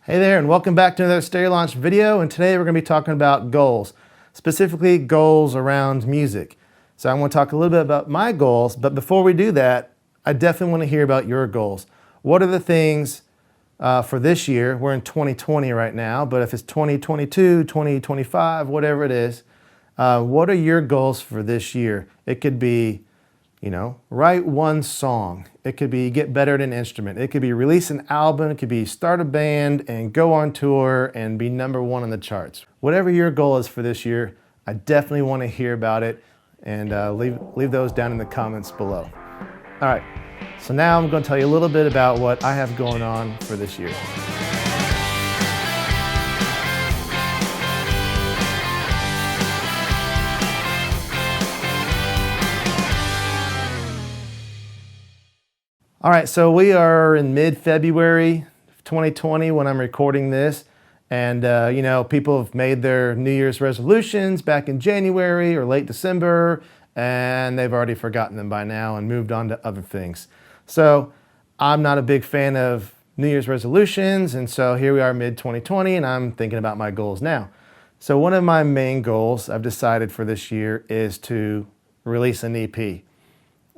Hey there, and welcome back to another Stereo Launch video. And today we're going to be talking about goals, specifically goals around music. So I'm going to talk a little bit about my goals, but before we do that, I definitely want to hear about your goals. What are the things for this year? We're in 2020 right now, but if it's 2022, 2025, whatever it is, what are your goals for this year? It could be, write one song. It could be get better at an instrument. It could be release an album. It could be start a band and go on tour and be #1 on the charts. Whatever your goal is for this year, I definitely want to hear about it, and leave those down in the comments below. All right, so now I'm going to tell you a little bit about what I have going on for this year. All right, so we are in mid-February 2020 when I'm recording this. And, people have made their New Year's resolutions back in January or late December, and they've already forgotten them by now and moved on to other things. So I'm not a big fan of New Year's resolutions, and so here we are mid-2020, and I'm thinking about my goals now. So one of my main goals I've decided for this year is to release an EP.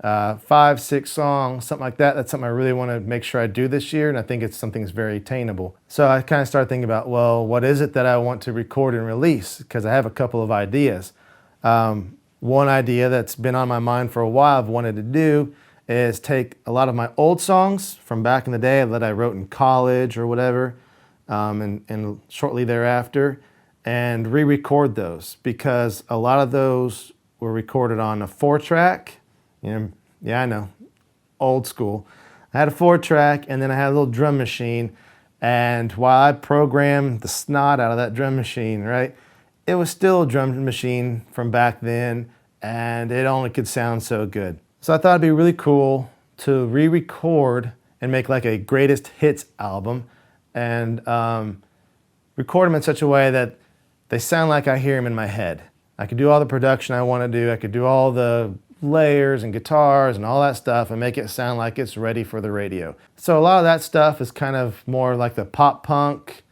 5, 6 songs, something like that. That's something I really want to make sure I do this year, and I think it's something that's very attainable. So I kind of started thinking about, well, what is it that I want to record and release? Because I have a couple of ideas. One idea that's been on my mind for a while I've wanted to do is take a lot of my old songs from back in the day that I wrote in college or whatever, and shortly thereafter, and re-record those, because a lot of those were recorded on a 4-track. Yeah, I know, old school. I had a 4-track, and then I had a little drum machine, and while I programmed the snot out of that drum machine, right, it was still a drum machine from back then, and it only could sound so good. So I thought it'd be really cool to re-record and make like a greatest hits album, and record them in such a way that they sound like I hear them in my head. I could do all the production I want to do. I could do all the layers and guitars and all that stuff and make it sound like it's ready for the radio. So a lot of that stuff is kind of more like the pop punk,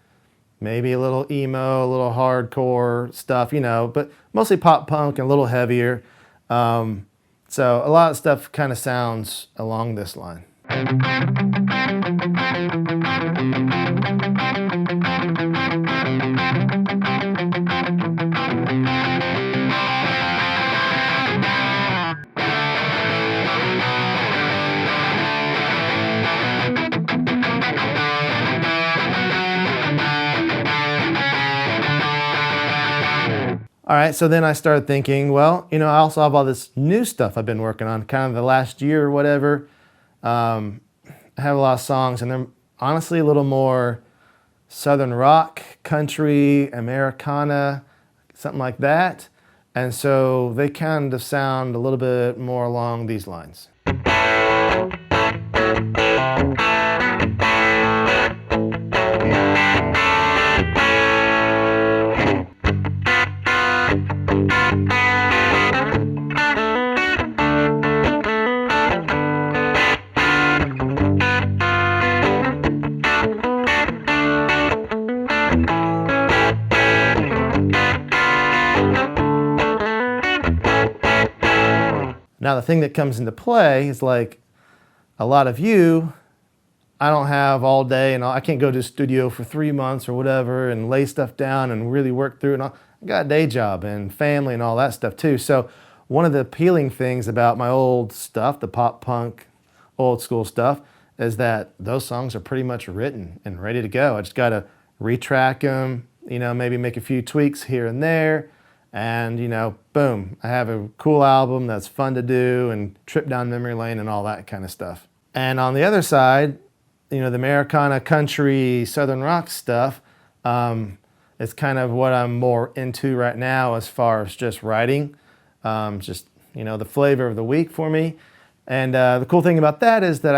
maybe a little emo, a little hardcore stuff, but mostly pop punk and a little heavier. So a lot of stuff kind of sounds along this line. All right, so then I started thinking, well, I also have all this new stuff I've been working on, kind of the last year or whatever. I have a lot of songs, and they're honestly a little more Southern rock, country, Americana, something like that. And so they kind of sound a little bit more along these lines. Now the thing that comes into play is, like a lot of you, I don't have all day, and I can't go to the studio for 3 months or whatever and lay stuff down and really work through it. I got a day job and family and all that stuff too. So one of the appealing things about my old stuff, the pop punk, old school stuff, is that those songs are pretty much written and ready to go. I just got to retrack them, maybe make a few tweaks here and there. And, boom, I have a cool album that's fun to do and trip down memory lane and all that kind of stuff. And on the other side, the Americana, country, Southern rock stuff, is kind of what I'm more into right now as far as just writing. The flavor of the week for me. And the cool thing about that is that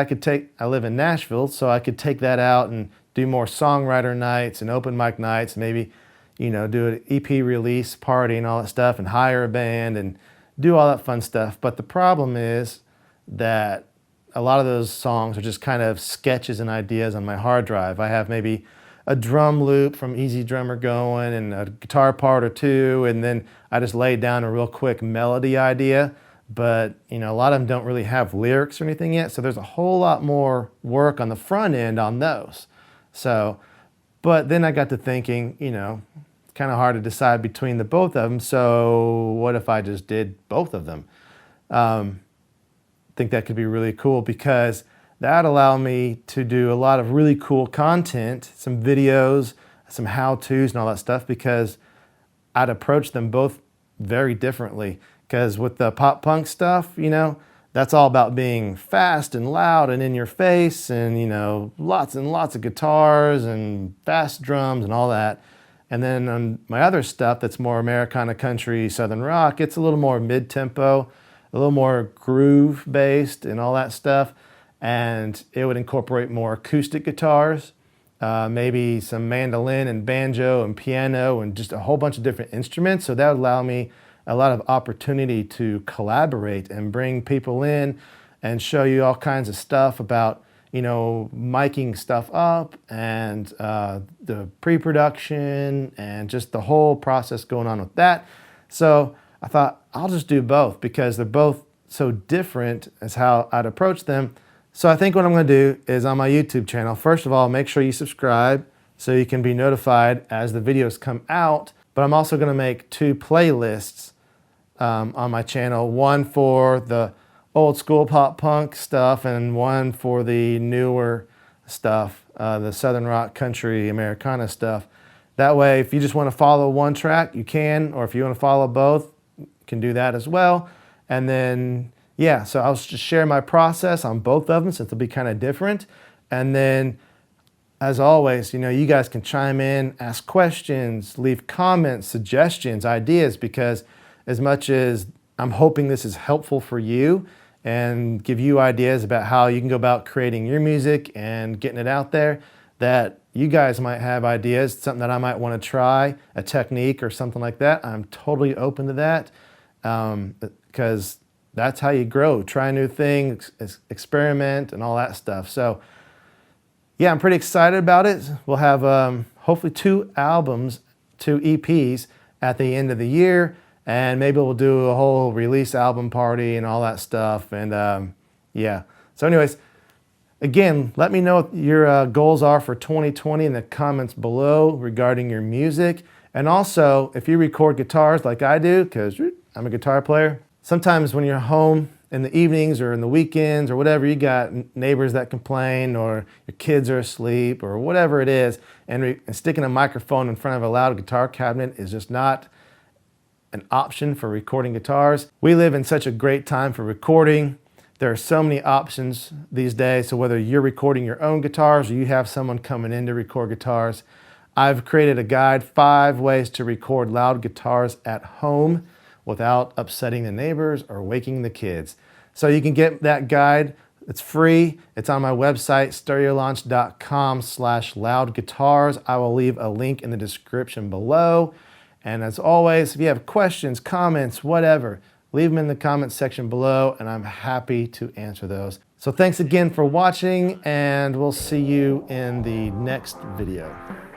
I live in Nashville, so I could take that out and do more songwriter nights and open mic nights, maybe do an EP release party and all that stuff, and hire a band and do all that fun stuff. But the problem is that a lot of those songs are just kind of sketches and ideas on my hard drive. I have maybe a drum loop from EZdrummer going and a guitar part or two, and then I just laid down a real quick melody idea. But you know, a lot of them don't really have lyrics or anything yet, so there's a whole lot more work on the front end on those. So, but then I got to thinking, you know, it's kind of hard to decide between the both of them, so what if I just did both of them? I think that could be really cool, because that allowed me to do a lot of really cool content, some videos, some how-tos and all that stuff, because I'd approach them both very differently. Because with the pop punk stuff, you know, that's all about being fast and loud and in your face, and, you know, lots and lots of guitars and fast drums and all that. And then on my other stuff that's more Americana country, Southern rock, it's a little more mid-tempo, a little more groove-based and all that stuff. And it would incorporate more acoustic guitars, maybe some mandolin and banjo and piano and just a whole bunch of different instruments. So that would allow me a lot of opportunity to collaborate and bring people in and show you all kinds of stuff about, you know, miking stuff up and the pre-production and just the whole process going on with that. So I thought I'll just do both, because they're both so different as how I'd approach them. So I think what I'm going to do is, on my YouTube channel, first of all, make sure you subscribe so you can be notified as the videos come out. But I'm also going to make 2 playlists on my channel, one for the old school pop punk stuff and one for the newer stuff, the Southern rock, country, Americana stuff. That way, if you just want to follow one track, you can, or if you want to follow both, you can do that as well. And then, yeah, so I'll just share my process on both of them, since they'll be kind of different. And then, as always, you know, you guys can chime in, ask questions, leave comments, suggestions, ideas, because as much as I'm hoping this is helpful for you and give you ideas about how you can go about creating your music and getting it out there, that you guys might have ideas, something that I might want to try, a technique or something like that. I'm totally open to that, because that's how you grow. Try new things, experiment, and all that stuff. So yeah, I'm pretty excited about it. We'll have hopefully 2 albums, 2 EPs at the end of the year. And maybe we'll do a whole release album party and all that stuff. And yeah. So anyways, again, let me know what your goals are for 2020 in the comments below regarding your music. And also, if you record guitars like I do, because I'm a guitar player, sometimes when you're home in the evenings or in the weekends or whatever, you got neighbors that complain, or your kids are asleep, or whatever it is, and sticking a microphone in front of a loud guitar cabinet is just not an option for recording guitars. We live in such a great time for recording. There are so many options these days. So whether you're recording your own guitars or you have someone coming in to record guitars, I've created a guide, 5 ways to record loud guitars at home without upsetting the neighbors or waking the kids. So you can get that guide. It's free. It's on my website, stereolaunch.com/loudguitars. I will leave a link in the description below. And as always, if you have questions, comments, whatever, leave them in the comments section below, and I'm happy to answer those. So thanks again for watching, and we'll see you in the next video.